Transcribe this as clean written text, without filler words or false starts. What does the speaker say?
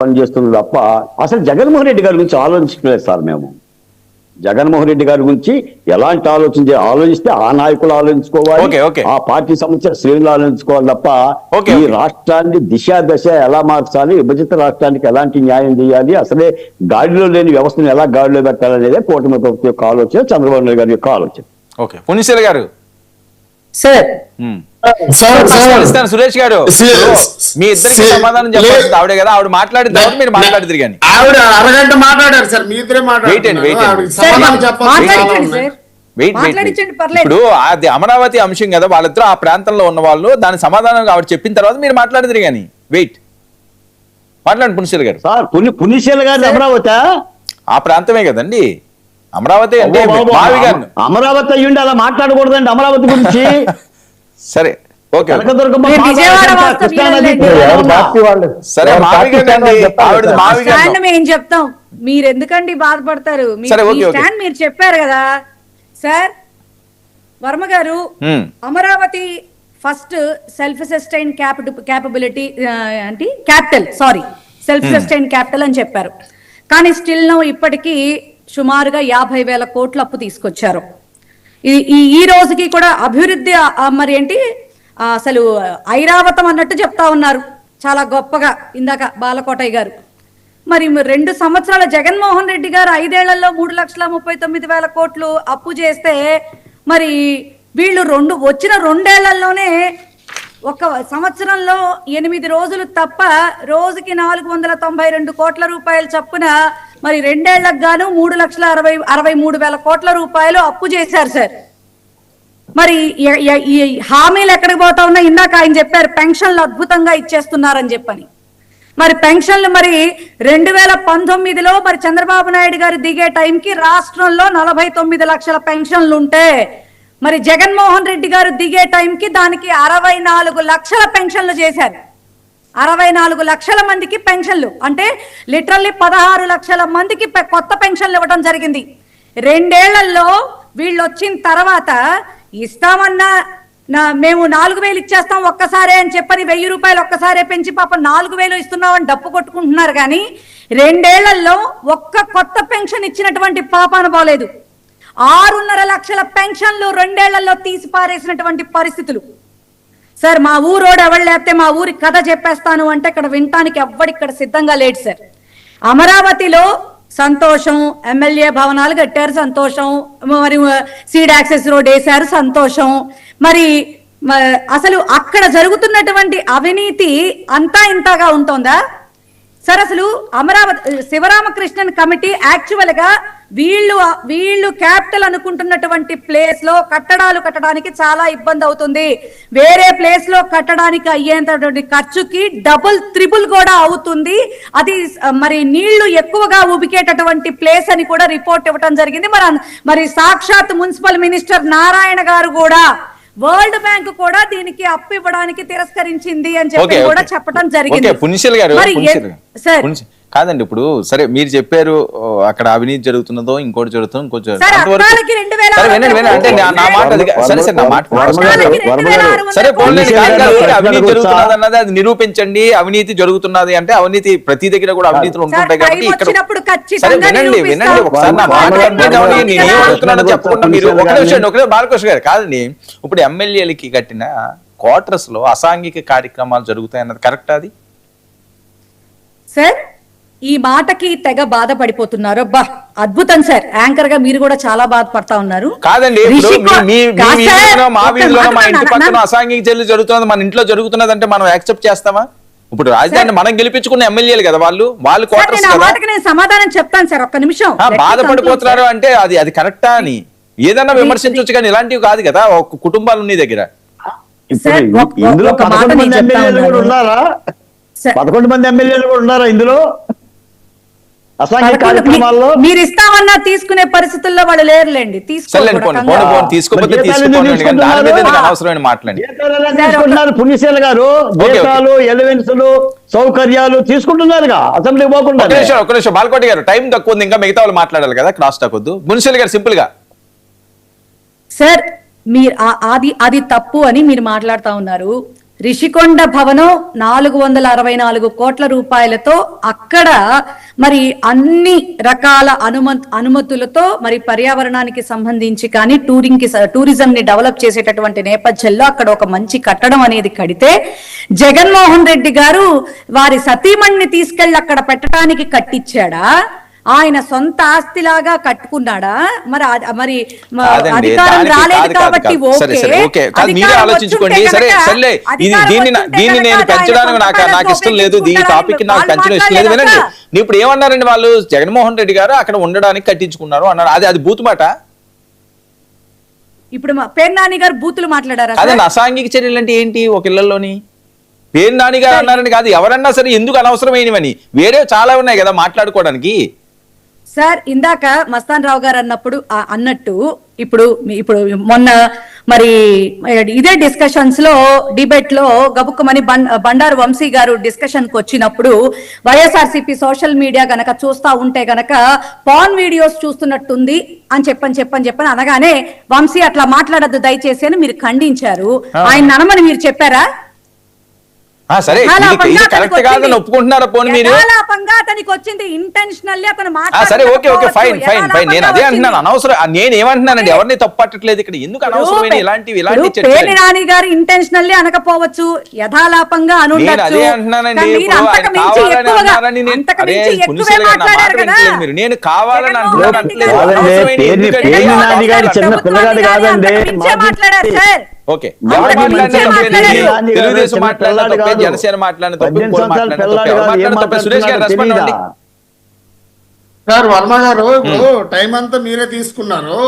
పనిచేస్తుంది తప్ప అసలు జగన్మోహన్ రెడ్డి గారి గురించి ఆలోచించలేదు సార్ మేము. జగన్మోహన్ రెడ్డి గారి గురించి ఎలాంటి ఆలోచిస్తే ఆ నాయకులు ఆలోచించుకోవాలి, ఆ పార్టీ సంబంధించిన శ్రేణులు ఆలోచించుకోవాలి తప్ప ఈ రాష్ట్రాన్ని దశ ఎలా మార్చాలి, విభజిత రాష్ట్రానికి ఎలాంటి న్యాయం చేయాలి, అసలే గాడిలో లేని వ్యవస్థను ఎలా గాడిలో పెట్టాలనేదే కూటమి ప్రభుత్వం యొక్క ఆలోచన, చంద్రబాబు నాయుడు గారి యొక్క ఆలోచన. పునిశెల గారు సురేష్ గారు మీ ఇద్దరికి సమాధానం చెప్పాల్సింది ఆవిడే కదా, ఆవిడ మాట్లాడిన తర్వాత మీరు మాట్లాడిద్దరు కానీ ఆవిడ అరగంట మాట్లాడారు సార్, మీ ఇద్దరే ఇప్పుడు అది అమరావతి అంశం కదా, వాళ్ళిద్దరూ ఆ ప్రాంతంలో ఉన్న వాళ్ళు దాని సమాధానం ఆవిడ చెప్పిన తర్వాత మీరు మాట్లాడిద్దరు కానీ మాట్లాడండి పునిశెల గారు. సార్ పునిశెల గారు అమరావతి ఆ ప్రాంతమే కదండి, అమరావతి అంటే అమరావతి అయ్యుండి అలా మాట్లాడకూడదండి అమరావతి గురించి. సరే ఓకే ఏం చెప్తాం, మీరు ఎందుకండి బాధపడతారు, మీరు చెప్పారు కదా సార్. వర్మ గారు Amaravati first self sustain capability అంటే సెల్ఫ్ సస్టైన్ క్యాపిటల్ అని చెప్పారు. కానీ స్టిల్ నౌ ఇప్పటికీ సుమారుగా 50,000 కోట్ల అప్పు తీసుకొచ్చారు. ఈ రోజుకి కూడా అభివృద్ధి మరి ఏంటి అసలు ఐరావతం అన్నట్టు చెప్తా ఉన్నారు చాలా గొప్పగా ఇందాక బాలకోటయ్య గారు. మరి 2 సంవత్సరాల జగన్మోహన్ రెడ్డి గారు 5 ఏళ్లలో 3,39,000 కోట్లు అప్పు చేస్తే మరి వీళ్ళు వచ్చిన 2 ఏళ్లలోనే ఒక సంవత్సరంలో 8 రోజులు తప్ప రోజుకి 492 కోట్ల రూపాయలు చొప్పున మరి 2 ఏళ్లకు గాను 3,63,000 కోట్ల రూపాయలు అప్పు చేశారు సార్. మరి ఈ హామీలు ఎక్కడికి పోతా ఉన్నా, ఇందాక ఆయన చెప్పారు పెన్షన్లు అద్భుతంగా ఇచ్చేస్తున్నారని చెప్పని. మరి పెన్షన్లు మరి 2019లో మరి చంద్రబాబు నాయుడు గారు దిగే టైంకి రాష్ట్రంలో 49 లక్షల పెన్షన్లు ఉంటే మరి జగన్మోహన్ రెడ్డి గారు దిగే టైంకి దానికి 64 లక్షల పెన్షన్లు చేశారు. 64 లక్షల మందికి పెన్షన్లు అంటే లిటరల్లీ 16 లక్షల మందికి కొత్త పెన్షన్లు ఇవ్వడం జరిగింది. 2 ఏళ్లలో వీళ్ళు వచ్చిన తర్వాత ఇస్తామన్నా మేము 4,000 ఇచ్చేస్తాం ఒక్కసారే అని చెప్పని 1,000 రూపాయలు ఒక్కసారే పెంచి పాపం 4,000 ఇస్తున్నామని డప్పు కొట్టుకుంటున్నారు. కానీ 2 ఏళ్లలో ఒక్క కొత్త పెన్షన్ ఇచ్చినటువంటి పాపాన పోలేదు. 6.5 లక్షల పెన్షన్లు 2 ఏళ్లలో తీసి పారేసినటువంటి పరిస్థితులు సార్. మా ఊరోడు ఎవరు లేకపోతే మా ఊరి కథ చెప్పేస్తాను అంటే ఇక్కడ వినటానికి ఎవ్వడిక్కడ సిద్ధంగా లేడు సార్. అమరావతిలో సంతోషం, ఎమ్మెల్యే భవనాలు కట్టారు సంతోషం, మరి సీడ్ యాక్సెస్ రోడ్ వేశారు సంతోషం. మరి అసలు అక్కడ జరుగుతున్నటువంటి అవినీతి అంతా ఇంతగా ఉంటుందా సార్? అసలు అమరావతి శివరామకృష్ణన్ కమిటీ యాక్చువల్ గా వీళ్ళు క్యాపిటల్ అనుకుంటున్నటువంటి ప్లేస్ లో కట్టడాలు కట్టడానికి చాలా ఇబ్బంది అవుతుంది. వేరే ప్లేస్ లో కట్టడానికి అయ్యేంతటువంటి ఖర్చుకి డబుల్ త్రిబుల్ కూడా అవుతుంది. అది మరి నీళ్లు ఎక్కువగా ఉబికేటటువంటి ప్లేస్ అని కూడా రిపోర్ట్ ఇవ్వడం జరిగింది. మరి సాక్షాత్ మున్సిపల్ మినిస్టర్ నారాయణ గారు కూడా వరల్డ్ బ్యాంక్ కూడా దీనికి అప్పు ఇవ్వడానికి తిరస్కరించింది అని చెప్పి కూడా చెప్పడం జరిగింది. కాదండి ఇప్పుడు సరే మీరు చెప్పారు అక్కడ అవినీతి జరుగుతున్నదో ఇంకోటి జరుగుతుందో ఇంకోటి అవినీతి జరుగుతున్నది అన్నది అది నిరూపించండి. అవినీతి జరుగుతున్నది అంటే అవినీతి ప్రతి దగ్గర కూడా అవినీతులు ఉంటుంటాయి కాబట్టి ఇక్కడ సరే వినండి ఒకసారి నా మాట చెప్పుకుంటా. మీరు ఒకటే బాలకృష్ణ గారు కాదండి, ఇప్పుడు ఎమ్మెల్యేలకి కట్టిన క్వార్టర్స్ లో అసాంఘిక కార్యక్రమాలు జరుగుతాయి అన్నది కరెక్ట్? అది సార్ ఈ మాటకి తెగ బాధపడిపోతున్నారు. అబ్బా అద్భుతం సార్, యాంకర్ గా మీరు కూడా చాలా బాధపడతా ఉన్నారు. కాదండి మా వీధిలో మా ఇంటి పక్కన అసాంఘిక చర్యలు జరుగుతున్నది మన ఇంట్లో జరుగుతున్నది అంటే మనం యాక్సెప్ట్ చేస్తామా? ఇప్పుడు రాజధాని మనం గెలిపించుకున్న ఎమ్మెల్యేలు కదా వాళ్ళు క్వార్టర్స్ నేను సమాధానం చెప్తాను సార్, ఒక్క నిమిషం. బాధపడిపోతున్నారు అంటే అది కరెక్టా అని ఏదన్నా విమర్శించవచ్చు కానీ ఇలాంటివి కాదు కదా. ఒక కుటుంబాలు ఉన్నాయి దగ్గర 11 మంది ఎమ్మెల్యేలు కూడా ఉన్నారా ఇందులో? మీరు ఇస్తామన్నా తీసుకునే పరిస్థితుల్లో వాళ్ళు లేరులేండి. పుణ్యశీల గారు దేశాలు ఎలివెన్సులు సౌకర్యాలు తీసుకుంటున్నారుగా అసెంబ్లీకి పోకుండా. ఒక నిమిషం బాలకోటి గారు, టైం తక్కువ ఉంది, ఇంకా మిగతా వాళ్ళు మాట్లాడాలి కదా, క్రాస్ టాక్ వద్దు. మున్సిపల్ గారు సింపుల్ గా సార్ మీరు అది తప్పు అని మీరు మాట్లాడుతా ఉన్నారు. రిషికొండ భవనం 464 కోట్ల రూపాయలతో అక్కడ మరి అన్ని రకాల అనుమతులతో మరి పర్యావరణానికి సంబంధించి కానీ టూరిజం ని డెవలప్ చేసేటటువంటి నేపథ్యంలో అక్కడ ఒక మంచి కట్టడం అనేది కడితే జగన్మోహన్ రెడ్డి గారు వారి సతీమణిని తీసుకెళ్లి అక్కడ పెట్టడానికి కట్టించాడా, ఆయన సొంత ఆస్తిలాగా కట్టుకున్నాడా? మరి అధికారం రాలేదు కాబట్టి మీరే ఆలోచించుకోండి. సరే దీన్ని నేను పెంచడానికి నాకు ఇష్టం లేదు, ఈ టాపిక్ నాకు పెంచడం ఇష్టం లేదు. వినండి, ఇప్పుడు ఏమన్నారండి వాళ్ళు, జగన్మోహన్ రెడ్డి గారు అక్కడ ఉండడానికి కట్టించుకున్నారు అన్నారు. అది బూతు మాట. ఇప్పుడు పేరు నాని గారు బూతులు మాట్లాడారా? అదే అసాంఘిక చర్యలు అంటే ఏంటి? ఒక ఇళ్లలోని పేరు నాని గారు అన్నారని కాదు, ఎవరన్నా సరే ఎందుకు అనవసరమైనవని, వేరే చాలా ఉన్నాయి కదా మాట్లాడుకోవడానికి. సార్ ఇందాక మస్తాన్ రావు గారు అన్నట్టు ఇప్పుడు మొన్న మరి ఇదే డిస్కషన్స్ లో డిబేట్ లో గబుక్కుమని బండారు వంశీ గారు డిస్కషన్ కు వచ్చినప్పుడు వైఎస్ఆర్సీపీ సోషల్ మీడియా గనక చూస్తా ఉంటే గనక పాన్ వీడియోస్ చూస్తున్నట్టుంది అని చెప్పని అనగానే వంశీ అట్లా మాట్లాడద్దు దయచేసి అని మీరు ఖండించారు. ఆయన అనమని మీరు చెప్పారా? సరే ఇది కరెక్ట్ కాదని ఒప్పుకుంటున్నారా? పోనీ మీరు అతనికి వచ్చింది ఇంటెన్షనల్లీ అతను సరే ఓకే ఫైన్ నేను అదే అంటున్నాను. అనవసరం నేను ఏమంటున్నానండి, ఎవరిని తప్పట్టట్లేదు ఇక్కడ. ఎందుకు అనవసరమైన ఇలాంటి పేర్ని నాని గారు ఇంటెన్షనల్లీ అనకపోవచ్చు, యథాలాపంగా అదే అంటున్నానండి. మీరు నేను కావాలని మాట్లాడారు సార్. ఓకే, తెలుగుదేశం మాట్లాడిన తప్పే, జనసేన మాట్లాడిన తప్పే, సురేష్ గారు రెస్పాండ్ అవ్వండి. సార్ వర్మ గారు, టైం అంతా మీరే తీసుకున్నారు.